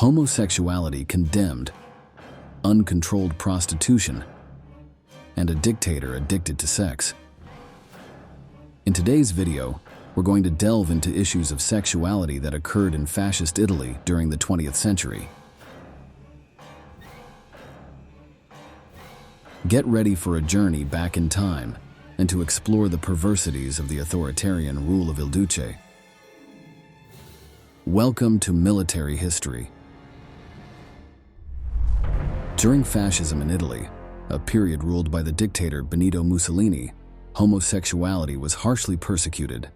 homosexuality condemned, uncontrolled prostitution, and a dictator addicted to sex. In today's video, we're going to delve into issues of sexuality that occurred in fascist Italy during the 20th century. Get ready for a journey back in time and to explore the perversities of the authoritarian rule of Il Duce. Welcome to military history. During fascism in Italy, a period ruled by the dictator Benito Mussolini, homosexuality was harshly persecuted,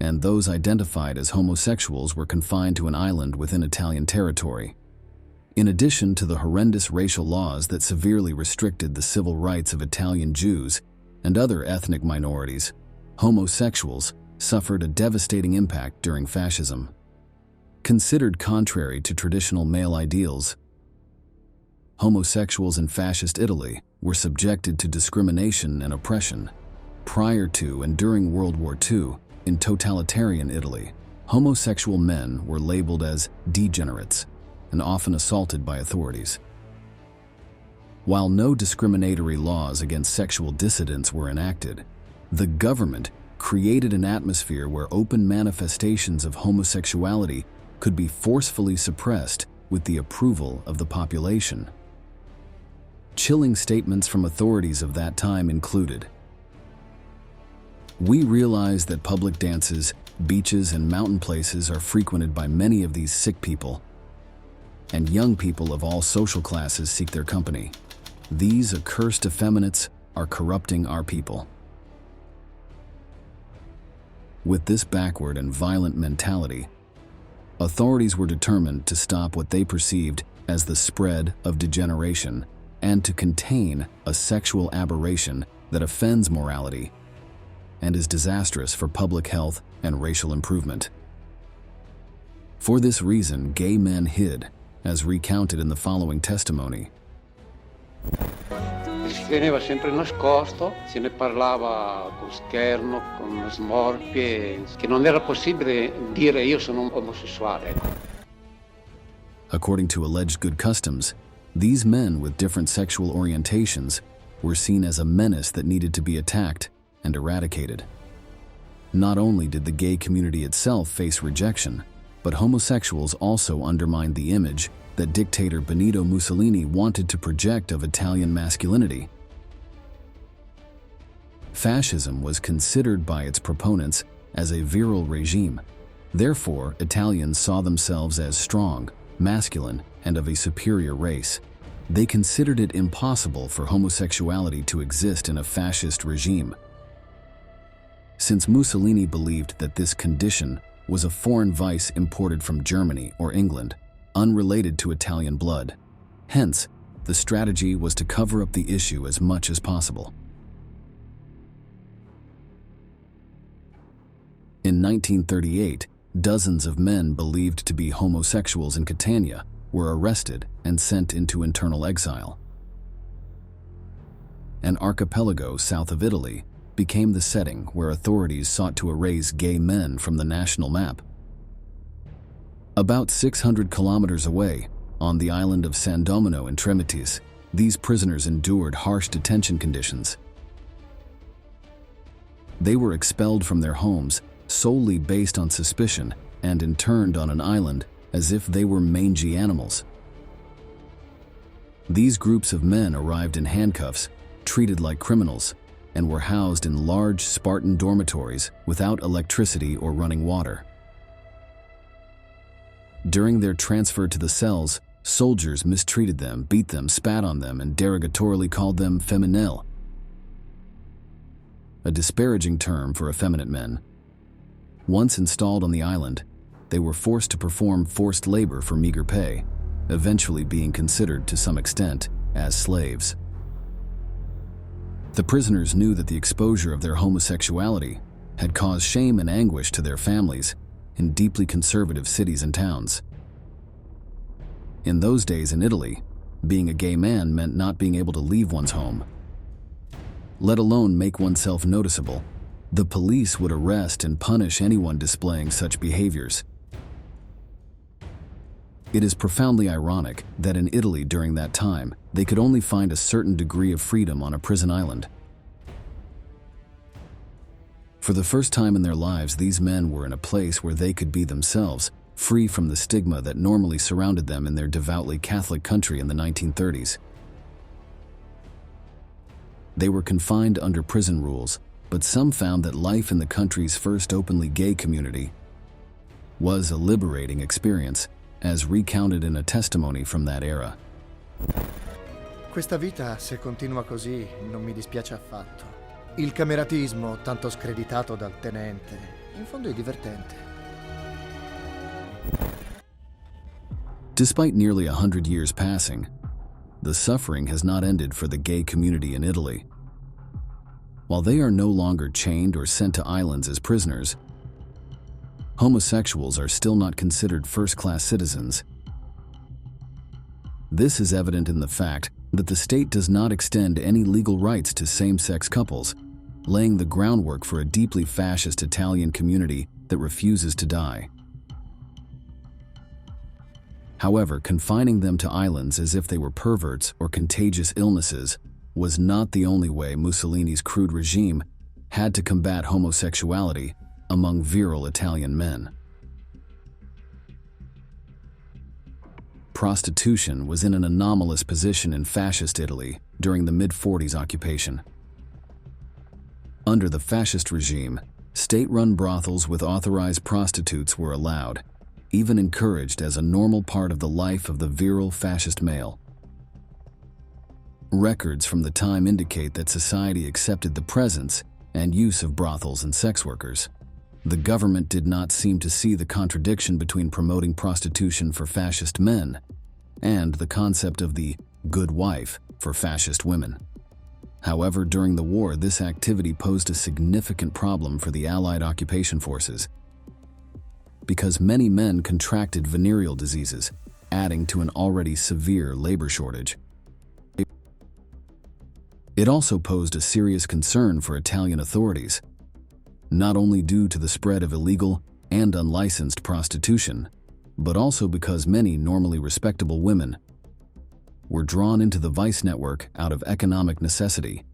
and those identified as homosexuals were confined to an island within Italian territory. In addition to the horrendous racial laws that severely restricted the civil rights of Italian Jews and other ethnic minorities, homosexuals suffered a devastating impact during fascism. Considered contrary to traditional male ideals, homosexuals in fascist Italy were subjected to discrimination and oppression. Prior to and during World War II, in totalitarian Italy, homosexual men were labeled as degenerates and often assaulted by authorities. While no discriminatory laws against sexual dissidents were enacted, the government created an atmosphere where open manifestations of homosexuality could be forcefully suppressed with the approval of the population. Chilling statements from authorities of that time included, "We realize that public dances, beaches, and mountain places are frequented by many of these sick people, and young people of all social classes seek their company. These accursed effeminates are corrupting our people." With this backward and violent mentality, authorities were determined to stop what they perceived as the spread of degeneration and to contain a sexual aberration that offends morality and is disastrous for public health and racial improvement. For this reason, gay men hid, as recounted in the following testimony. Si teneva sempre nascosto, se ne parlava con scherno, con smorfie, che non era possibile dire io sono omosessuale. According to alleged good customs, these men with different sexual orientations were seen as a menace that needed to be attacked and eradicated. Not only did the gay community itself face rejection, but homosexuals also undermined the image that dictator Benito Mussolini wanted to project of Italian masculinity. Fascism was considered by its proponents as a virile regime. Therefore, Italians saw themselves as strong, masculine, and of a superior race. They considered it impossible for homosexuality to exist in a fascist regime. Since Mussolini believed that this condition was a foreign vice imported from Germany or England, unrelated to Italian blood. Hence, the strategy was to cover up the issue as much as possible. In 1938, dozens of men believed to be homosexuals in Catania were arrested and sent into internal exile. An archipelago south of Italy became the setting where authorities sought to erase gay men from the national map. About 600 kilometers away, on the island of San Domino in Tremitis, these prisoners endured harsh detention conditions. They were expelled from their homes solely based on suspicion and interned on an island as if they were mangy animals. These groups of men arrived in handcuffs, treated like criminals, and were housed in large Spartan dormitories without electricity or running water. During their transfer to the cells, soldiers mistreated them, beat them, spat on them, and derogatorily called them femminile, a disparaging term for effeminate men. Once installed on the island, they were forced to perform forced labor for meager pay, eventually being considered to some extent as slaves. The prisoners knew that the exposure of their homosexuality had caused shame and anguish to their families in deeply conservative cities and towns. In those days in Italy, being a gay man meant not being able to leave one's home, let alone make oneself noticeable. The police would arrest and punish anyone displaying such behaviors. It is profoundly ironic that in Italy during that time, they could only find a certain degree of freedom on a prison island. For the first time in their lives, these men were in a place where they could be themselves, free from the stigma that normally surrounded them in their devoutly Catholic country in the 1930s. They were confined under prison rules, but some found that life in the country's first openly gay community was a liberating experience, as recounted in a testimony from that era. Questa vita, se continua così, non mi dispiace affatto. Il cameratismo, tanto screditato dal tenente, in fondo è divertente. Despite nearly 100 years passing, the suffering has not ended for the gay community in Italy. While they are no longer chained or sent to islands as prisoners, homosexuals are still not considered first-class citizens. This is evident in the fact that the state does not extend any legal rights to same-sex couples, laying the groundwork for a deeply fascist Italian community that refuses to die. However, confining them to islands as if they were perverts or contagious illnesses was not the only way Mussolini's crude regime had to combat homosexuality among virile Italian men. Prostitution was in an anomalous position in fascist Italy during the mid-40s occupation. Under the fascist regime, state-run brothels with authorized prostitutes were allowed, even encouraged as a normal part of the life of the virile fascist male. Records from the time indicate that society accepted the presence and use of brothels and sex workers. The government did not seem to see the contradiction between promoting prostitution for fascist men and the concept of the good wife for fascist women. However, during the war, this activity posed a significant problem for the Allied occupation forces because many men contracted venereal diseases, adding to an already severe labor shortage. It also posed a serious concern for Italian authorities, not only due to the spread of illegal and unlicensed prostitution, but also because many normally respectable women were drawn into the vice network out of economic necessity,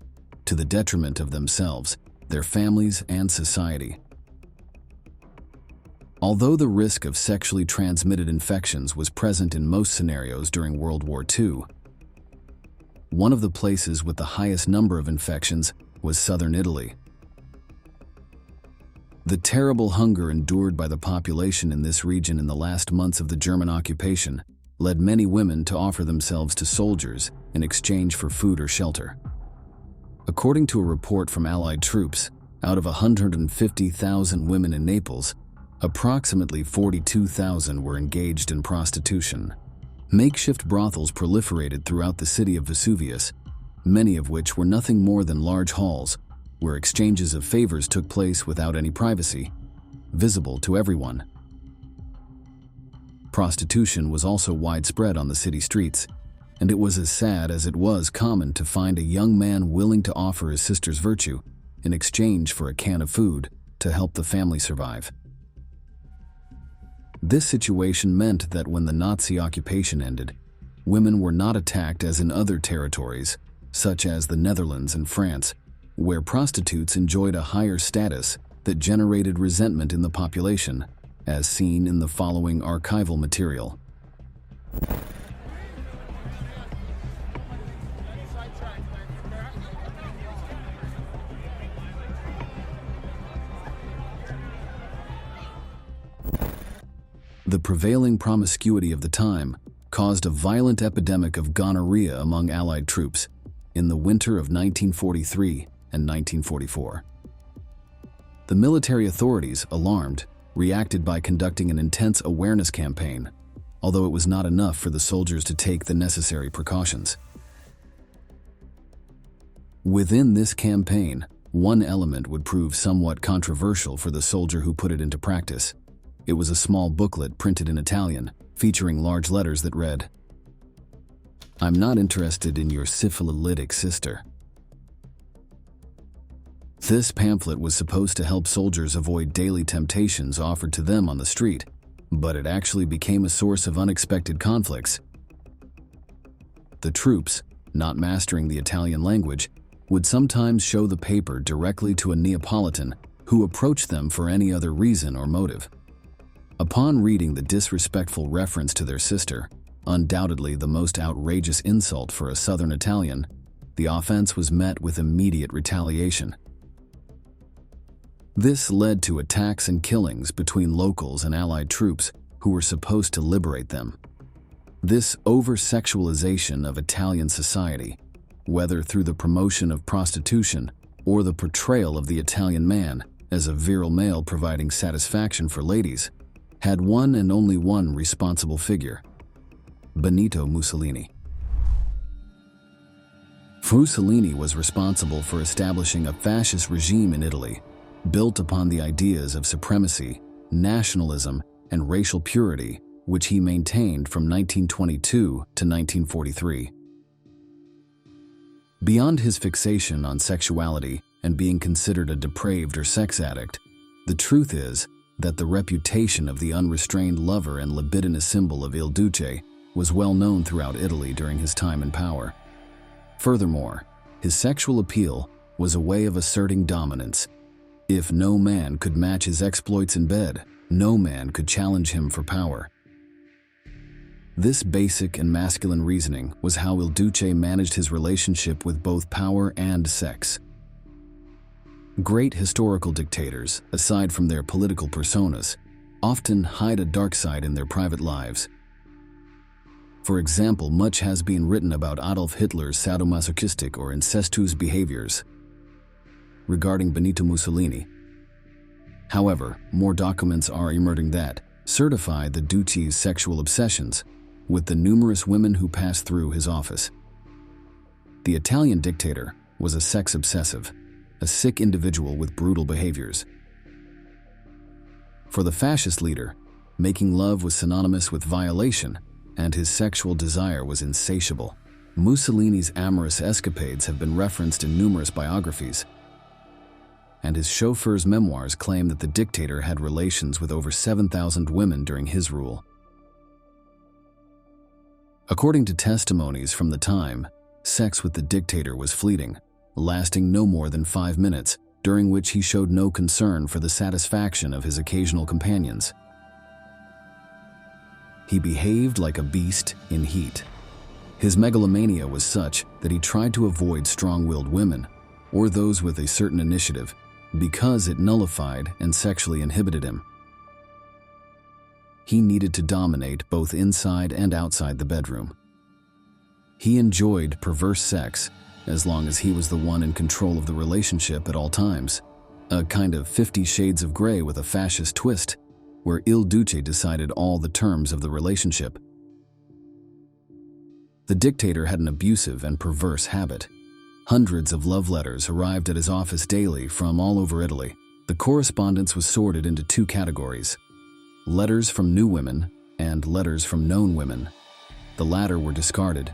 to the detriment of themselves, their families, and society. Although the risk of sexually transmitted infections was present in most scenarios during World War II, one of the places with the highest number of infections was southern Italy. The terrible hunger endured by the population in this region in the last months of the German occupation led many women to offer themselves to soldiers in exchange for food or shelter. According to a report from Allied troops, out of 150,000 women in Naples, approximately 42,000 were engaged in prostitution. Makeshift brothels proliferated throughout the city of Vesuvius, many of which were nothing more than large halls where exchanges of favors took place without any privacy, visible to everyone. Prostitution was also widespread on the city streets, and it was as sad as it was common to find a young man willing to offer his sister's virtue in exchange for a can of food to help the family survive. This situation meant that when the Nazi occupation ended, women were not attacked as in other territories, such as the Netherlands and France, where prostitutes enjoyed a higher status that generated resentment in the population, as seen in the following archival material. The prevailing promiscuity of the time caused a violent epidemic of gonorrhea among Allied troops in the winter of 1943 and 1944. The military authorities, alarmed, reacted by conducting an intense awareness campaign, although it was not enough for the soldiers to take the necessary precautions. Within this campaign, one element would prove somewhat controversial for the soldier who put it into practice. It was a small booklet printed in Italian, featuring large letters that read, "I'm not interested in your syphilitic sister." This pamphlet was supposed to help soldiers avoid daily temptations offered to them on the street, but it actually became a source of unexpected conflicts. The troops, not mastering the Italian language, would sometimes show the paper directly to a Neapolitan who approached them for any other reason or motive. Upon reading the disrespectful reference to their sister, undoubtedly the most outrageous insult for a Southern Italian, the offense was met with immediate retaliation. This led to attacks and killings between locals and Allied troops who were supposed to liberate them. This over-sexualization of Italian society, whether through the promotion of prostitution or the portrayal of the Italian man as a virile male providing satisfaction for ladies, had one and only one responsible figure: Benito Mussolini. Mussolini was responsible for establishing a fascist regime in Italy, built upon the ideas of supremacy, nationalism, and racial purity, which he maintained from 1922 to 1943. Beyond his fixation on sexuality and being considered a depraved or sex addict, the truth is that the reputation of the unrestrained lover and libidinous symbol of Il Duce was well known throughout Italy during his time in power. Furthermore, his sexual appeal was a way of asserting dominance. If no man could match his exploits in bed, no man could challenge him for power. This basic and masculine reasoning was how Il Duce managed his relationship with both power and sex. Great historical dictators, aside from their political personas, often hide a dark side in their private lives. For example, much has been written about Adolf Hitler's sadomasochistic or incestuous behaviors. Regarding Benito Mussolini, however, more documents are emerging that certify the Duce's sexual obsessions with the numerous women who passed through his office. The Italian dictator was a sex obsessive, a sick individual with brutal behaviors. For the fascist leader, making love was synonymous with violation, and his sexual desire was insatiable. Mussolini's amorous escapades have been referenced in numerous biographies, and his chauffeur's memoirs claim that the dictator had relations with over 7,000 women during his rule. According to testimonies from the time, sex with the dictator was fleeting, lasting no more than 5 minutes, during which he showed no concern for the satisfaction of his occasional companions. He behaved like a beast in heat. His megalomania was such that he tried to avoid strong-willed women, or those with a certain initiative, because it nullified and sexually inhibited him. He needed to dominate both inside and outside the bedroom. He enjoyed perverse sex as long as he was the one in control of the relationship at all times, a kind of 50 Shades of Grey with a fascist twist, where Il Duce decided all the terms of the relationship. The dictator had an abusive and perverse habit. Hundreds of love letters arrived at his office daily from all over Italy. The correspondence was sorted into 2 categories: letters from new women and letters from known women. The latter were discarded,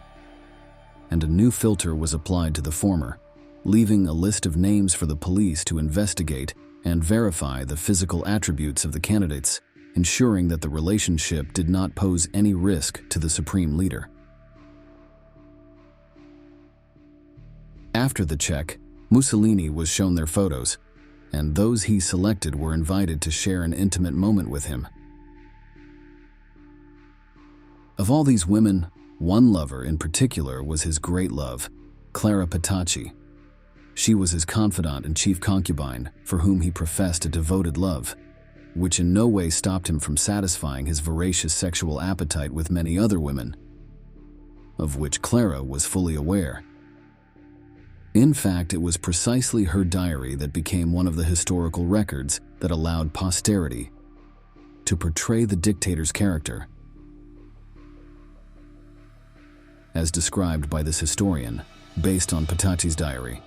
and a new filter was applied to the former, leaving a list of names for the police to investigate and verify the physical attributes of the candidates, ensuring that the relationship did not pose any risk to the supreme leader. After the check, Mussolini was shown their photos, and those he selected were invited to share an intimate moment with him. Of all these women, one lover in particular was his great love, Clara Petacci. She was his confidant and chief concubine, for whom he professed a devoted love, which in no way stopped him from satisfying his voracious sexual appetite with many other women, of which Clara was fully aware. In fact, it was precisely her diary that became one of the historical records that allowed posterity to portray the dictator's character. As described by this historian, based on Petacci's diary.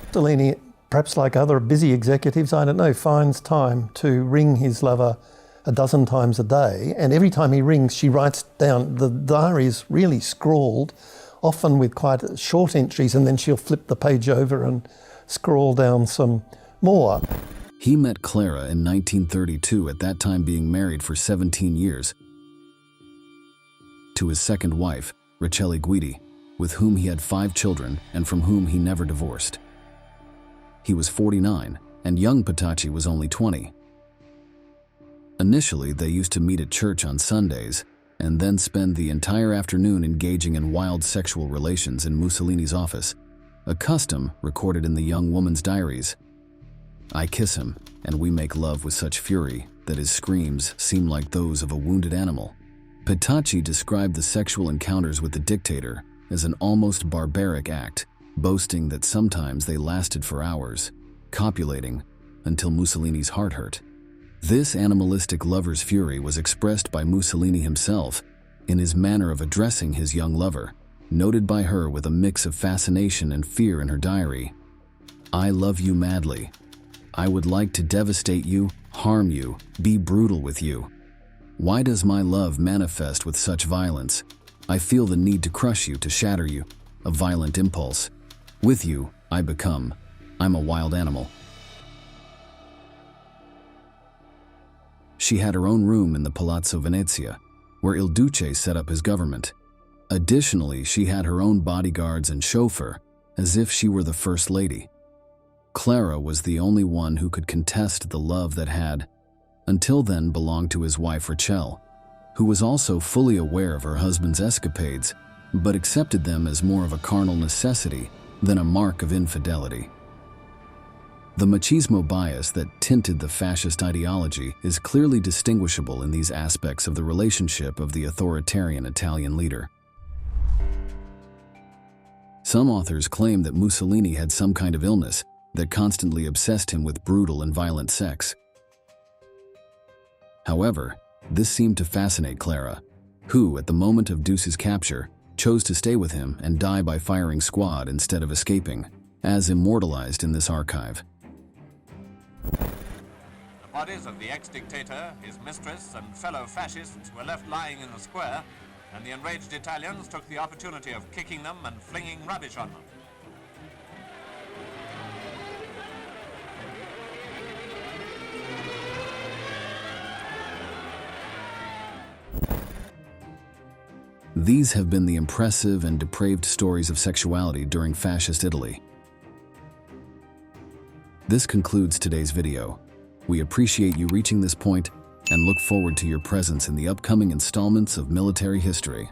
Mussolini, perhaps like other busy executives, I don't know, finds time to ring his lover a dozen times a day, and every time he rings, she writes down. The diary is really scrawled, often with quite short entries, and then she'll flip the page over and scroll down some more. He met Clara in 1932, at that time being married for 17 years, to his second wife, Rachele Guidi, with whom he had 5 children and from whom he never divorced. He was 49, and young Petacci was only 20. Initially, they used to meet at church on Sundays and then spend the entire afternoon engaging in wild sexual relations in Mussolini's office, a custom recorded in the young woman's diaries. I kiss him, and we make love with such fury that his screams seem like those of a wounded animal. Petacci described the sexual encounters with the dictator as an almost barbaric act, boasting that sometimes they lasted for hours, copulating until Mussolini's heart hurt. This animalistic lover's fury was expressed by Mussolini himself in his manner of addressing his young lover, noted by her with a mix of fascination and fear in her diary. I love you madly. I would like to devastate you, harm you, be brutal with you. Why does my love manifest with such violence? I feel the need to crush you, to shatter you, a violent impulse. With you, I'm a wild animal. She had her own room in the Palazzo Venezia, where Il Duce set up his government. Additionally, she had her own bodyguards and chauffeur, as if she were the First Lady. Clara was the only one who could contest the love that had, until then, belonged to his wife Rachele, who was also fully aware of her husband's escapades, but accepted them as more of a carnal necessity than a mark of infidelity. The machismo bias that tinted the fascist ideology is clearly distinguishable in these aspects of the relationship of the authoritarian Italian leader. Some authors claim that Mussolini had some kind of illness that constantly obsessed him with brutal and violent sex. However, this seemed to fascinate Clara, who, at the moment of Duce's capture, chose to stay with him and die by firing squad instead of escaping, as immortalized in this archive. The bodies of the ex-dictator, his mistress, and fellow fascists were left lying in the square, and the enraged Italians took the opportunity of kicking them and flinging rubbish on them. These have been the impressive and depraved stories of sexuality during fascist Italy. This concludes today's video. We appreciate you reaching this point and look forward to your presence in the upcoming installments of Military History.